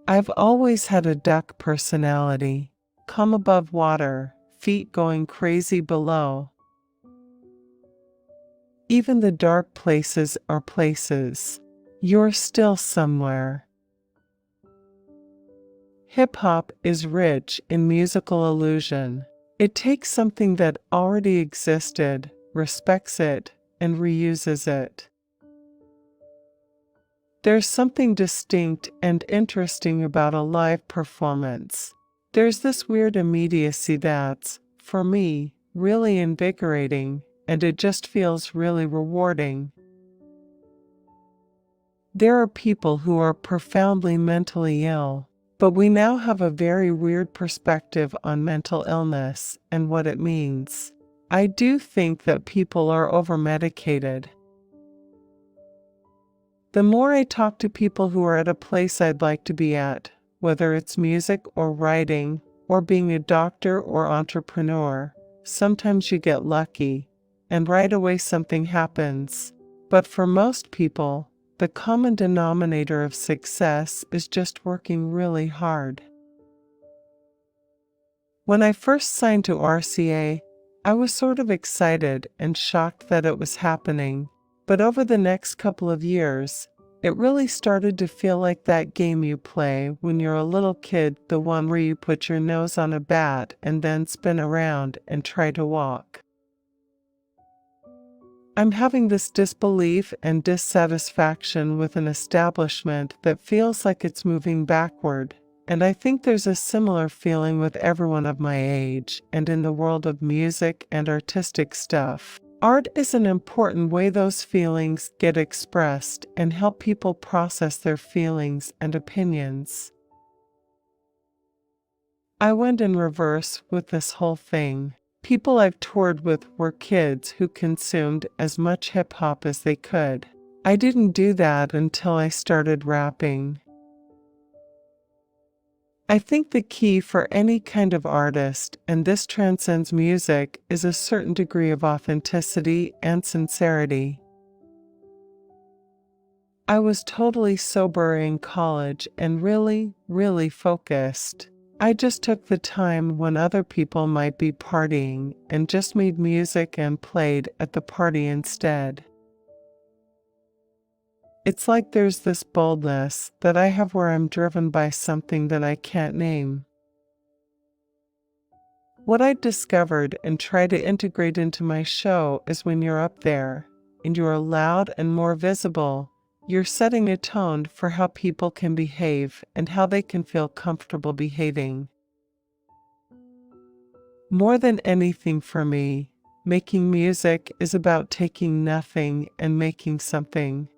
I've always had a duck personality. Calm above water, feet going crazy below. Even the dark places are places. You're still somewhere. Hip-hop is rich in musical illusion. It takes something that already existed, respects it, and reuses it. There's something distinct and interesting about a live performance. There's this weird immediacy that's, for me, really invigorating, and it just feels really rewarding. There are people who are profoundly mentally ill, but we now have a very weird perspective on mental illness and what it means. I do think that people are over-medicated. The more I talk to people who are at a place I'd like to be at, whether it's music or writing, or being a doctor or entrepreneur, sometimes you get lucky, and right away something happens. But for most people, the common denominator of success is just working really hard. When I first signed to RCA, I was sort of excited and shocked that it was happening. But over the next couple of years, it really started to feel like that game you play when you're a little kid, the one where you put your nose on a bat and then spin around and try to walk. I'm having this disbelief and dissatisfaction with an establishment that feels like it's moving backward, and I think there's a similar feeling with everyone of my age and in the world of music and artistic stuff. Art is an important way those feelings get expressed and help people process their feelings and opinions. I went in reverse with this whole thing. People I've toured with were kids who consumed as much hip-hop as they could. I didn't do that until I started rapping. I think the key for any kind of artist, and this transcends music, is a certain degree of authenticity and sincerity. I was totally sober in college and really focused. I just took the time when other people might be partying and just made music and played at the party instead. It's like there's this boldness that I have where I'm driven by something that I can't name. What I've discovered and try to integrate into my show is when you're up there, and you are loud and more visible, you're setting a tone for how people can behave and how they can feel comfortable behaving. More than anything for me, making music is about taking nothing and making something.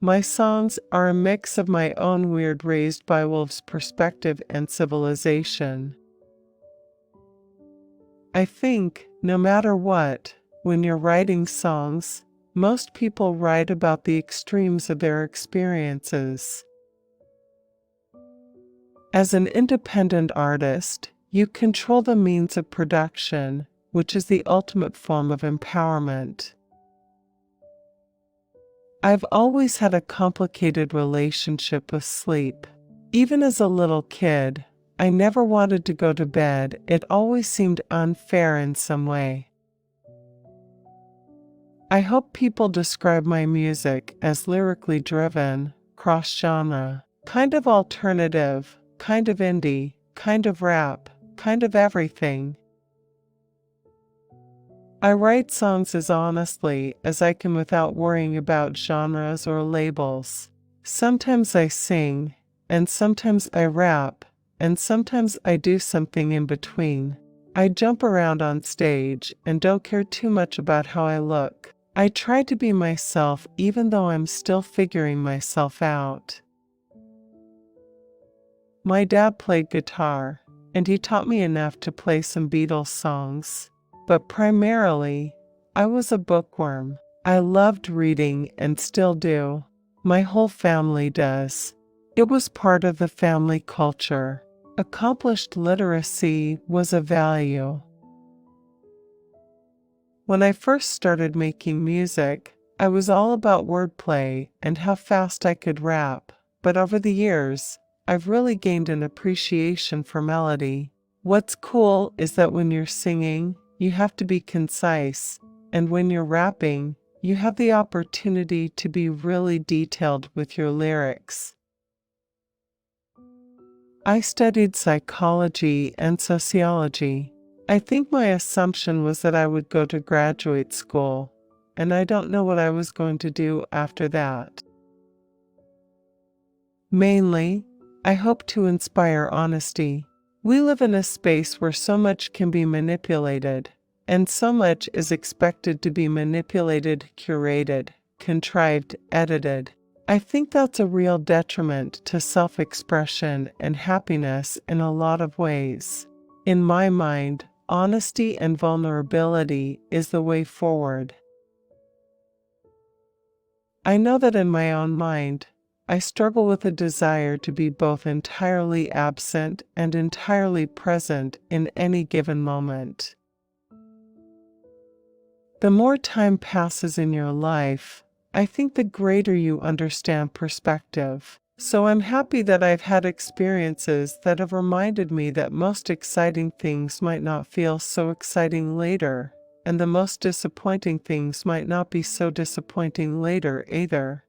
My songs are a mix of my own weird raised by wolves perspective and civilization. I think, no matter what, when you're writing songs, most people write about the extremes of their experiences. As an independent artist, you control the means of production, which is the ultimate form of empowerment. I've always had a complicated relationship with sleep. Even as a little kid, I never wanted to go to bed. It always seemed unfair in some way. I hope people describe my music as lyrically driven, cross-genre, kind of alternative, kind of indie, kind of rap, kind of everything. I write songs as honestly as I can without worrying about genres or labels. Sometimes I sing, and sometimes I rap, and sometimes I do something in between. I jump around on stage and don't care too much about how I look. I try to be myself even though I'm still figuring myself out. My dad played guitar, and he taught me enough to play some Beatles songs. But primarily, I was a bookworm. I loved reading and still do. My whole family does. It was part of the family culture. Accomplished literacy was a value. When I first started making music, I was all about wordplay and how fast I could rap, but over the years, I've really gained an appreciation for melody. What's cool is that when you're singing, you have to be concise, and when you're rapping, you have the opportunity to be really detailed with your lyrics. I studied psychology and sociology. I think my assumption was that I would go to graduate school, and I don't know what I was going to do after that. Mainly, I hope to inspire honesty. We live in a space where so much can be manipulated, and so much is expected to be manipulated, curated, contrived, edited. I think that's a real detriment to self-expression and happiness in a lot of ways. In my mind, honesty and vulnerability is the way forward. I know that in my own mind, I struggle with a desire to be both entirely absent and entirely present in any given moment. The more time passes in your life, I think the greater you understand perspective. So I'm happy that I've had experiences that have reminded me that most exciting things might not feel so exciting later, and the most disappointing things might not be so disappointing later either.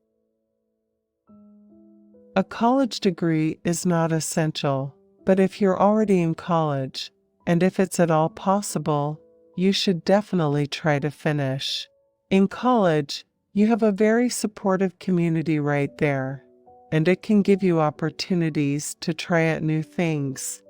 A college degree is not essential, but if you're already in college, and if it's at all possible, you should definitely try to finish. In college, you have a very supportive community right there, and it can give you opportunities to try out new things.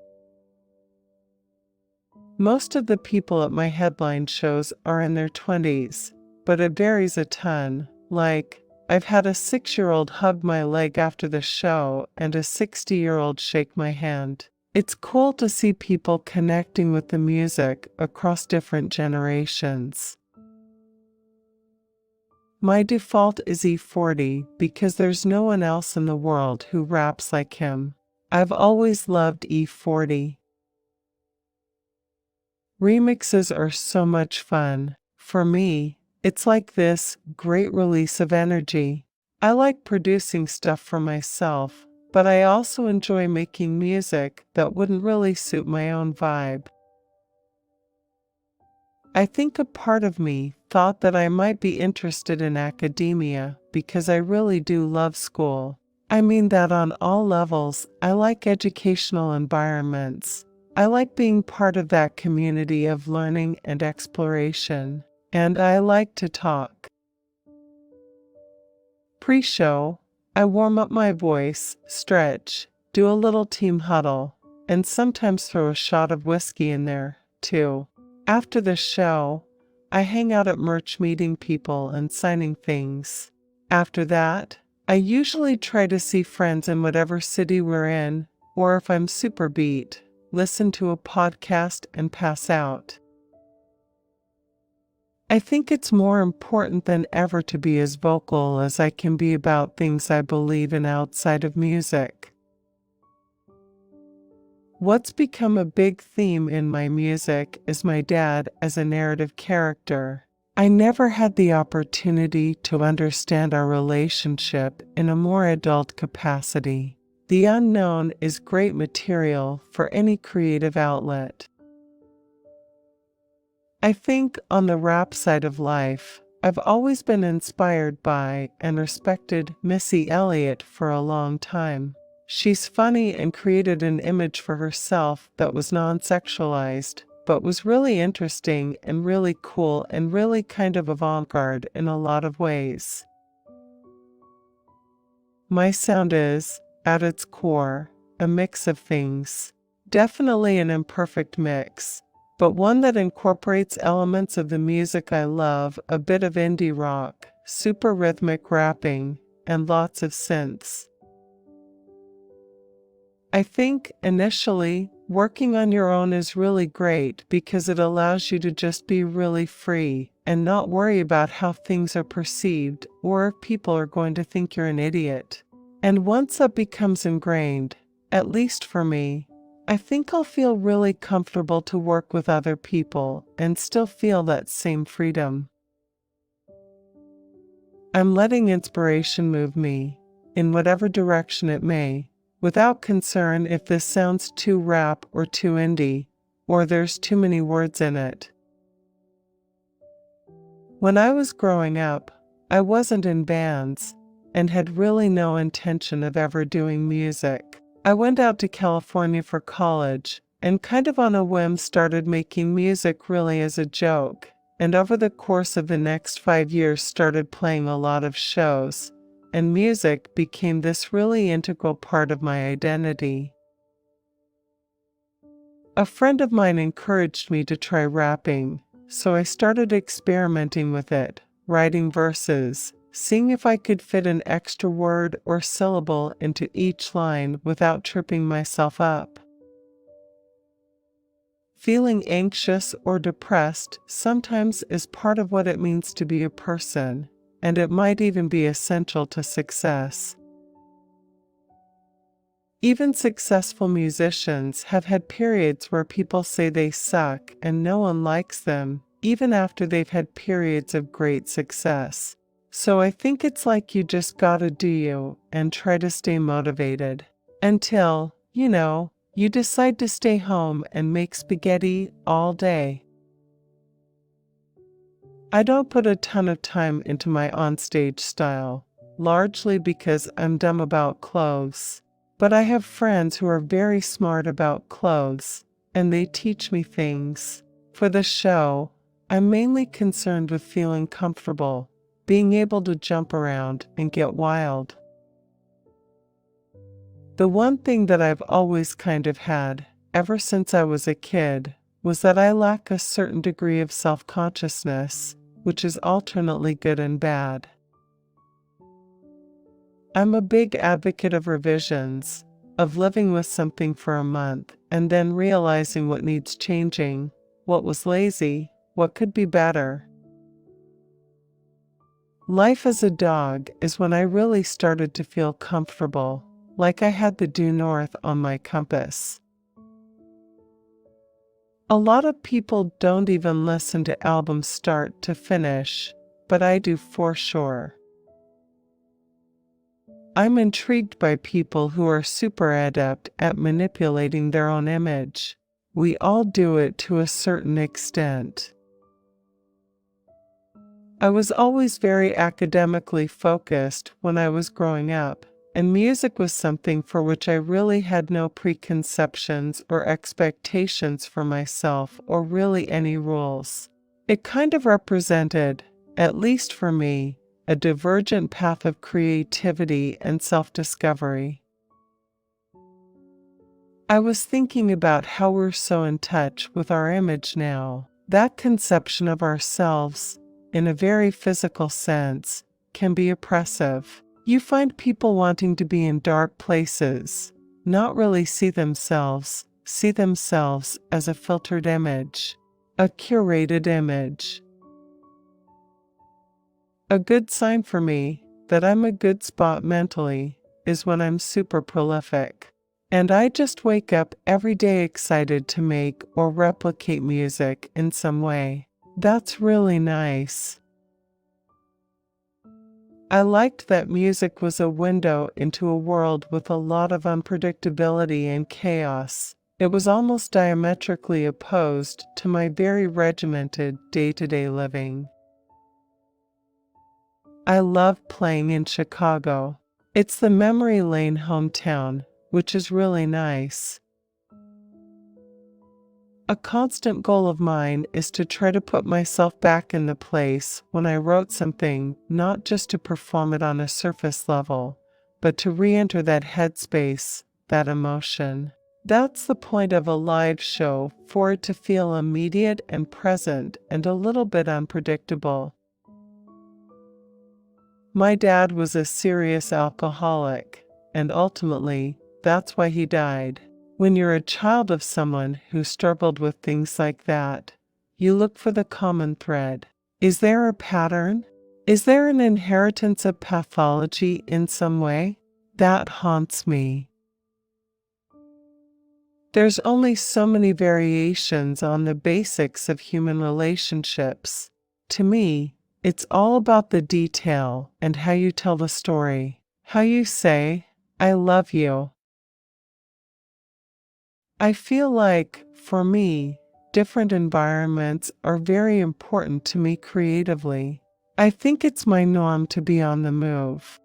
Most of the people at my headline shows are in their 20s, but it varies a ton. Like, I've had a 6-year-old hug my leg after the show and a 60-year-old shake my hand. It's cool to see people connecting with the music across different generations. My default is E40 because there's no one else in the world who raps like him. I've always loved E40. Remixes are so much fun. For me, it's like this great release of energy. I like producing stuff for myself, but I also enjoy making music that wouldn't really suit my own vibe. I think a part of me thought that I might be interested in academia because I really do love school. I mean that on all levels. I like educational environments. I like being part of that community of learning and exploration. And I like to talk. Pre-show, I warm up my voice, stretch, do a little team huddle, and sometimes throw a shot of whiskey in there, too. After the show, I hang out at merch meeting people and signing things. After that, I usually try to see friends in whatever city we're in, or if I'm super beat, listen to a podcast and pass out. I think it's more important than ever to be as vocal as I can be about things I believe in outside of music. What's become a big theme in my music is my dad as a narrative character. I never had the opportunity to understand our relationship in a more adult capacity. The unknown is great material for any creative outlet. I think on the rap side of life, I've always been inspired by and respected Missy Elliott for a long time. She's funny and created an image for herself that was non-sexualized, but was really interesting and really cool and really kind of avant-garde in a lot of ways. My sound is, at its core, a mix of things. Definitely an imperfect mix, but one that incorporates elements of the music I love, a bit of indie rock, super rhythmic rapping, and lots of synths. I think, initially, working on your own is really great because it allows you to just be really free and not worry about how things are perceived or if people are going to think you're an idiot. And once that becomes ingrained, at least for me, I think I'll feel really comfortable to work with other people and still feel that same freedom. I'm letting inspiration move me. in whatever direction it may, without concern if this sounds too rap or too indie, or there's too many words in it. When I was growing up, I wasn't in bands, and had really no intention of ever doing music. I went out to California for college, and kind of on a whim started making music really as a joke, and over the course of the next 5 years started playing a lot of shows, and music became this really integral part of my identity. A friend of mine encouraged me to try rapping, so I started experimenting with it, writing verses, seeing if I could fit an extra word or syllable into each line without tripping myself up. Feeling anxious or depressed sometimes is part of what it means to be a person, and it might even be essential to success. Even successful musicians have had periods where people say they suck and no one likes them, even after they've had periods of great success. So I think it's like you just gotta do you and try to stay motivated. Until, you decide to stay home and make spaghetti all day. I don't put a ton of time into my onstage style, largely because I'm dumb about clothes. But I have friends who are very smart about clothes, and they teach me things. For the show, I'm mainly concerned with feeling comfortable, being able to jump around and get wild. The one thing that I've always kind of had, ever since I was a kid, was that I lack a certain degree of self-consciousness, which is alternately good and bad. I'm a big advocate of revisions, of living with something for a month and then realizing what needs changing, what was lazy, what could be better. Life as a dog is when I really started to feel comfortable, like I had the due north on my compass. A lot of people don't even listen to albums start to finish, but I do for sure. I'm intrigued by people who are super adept at manipulating their own image. We all do it to a certain extent. I was always very academically focused when I was growing up, and music was something for which I really had no preconceptions or expectations for myself or really any rules. It kind of represented, at least for me, a divergent path of creativity and self-discovery. I was thinking about how we're so in touch with our image now. That conception of ourselves, in a very physical sense, can be oppressive. You find people wanting to be in dark places, not really see themselves as a filtered image, a curated image. A good sign for me that I'm a good spot mentally is when I'm super prolific. And I just wake up every day excited to make or replicate music in some way. That's really nice. I liked that music was a window into a world with a lot of unpredictability and chaos. It was almost diametrically opposed to my very regimented day-to-day living. I love playing in Chicago. It's the memory lane hometown, which is really nice. A constant goal of mine is to try to put myself back in the place when I wrote something, not just to perform it on a surface level, but to re-enter that headspace, that emotion. That's the point of a live show, for it to feel immediate and present and a little bit unpredictable. My dad was a serious alcoholic, and ultimately, that's why he died. When you're a child of someone who struggled with things like that, you look for the common thread. Is there a pattern? Is there an inheritance of pathology in some way? That haunts me. There's only so many variations on the basics of human relationships. To me, it's all about the detail and how you tell the story. How you say, I love you. I feel like, for me, different environments are very important to me creatively. I think it's my norm to be on the move.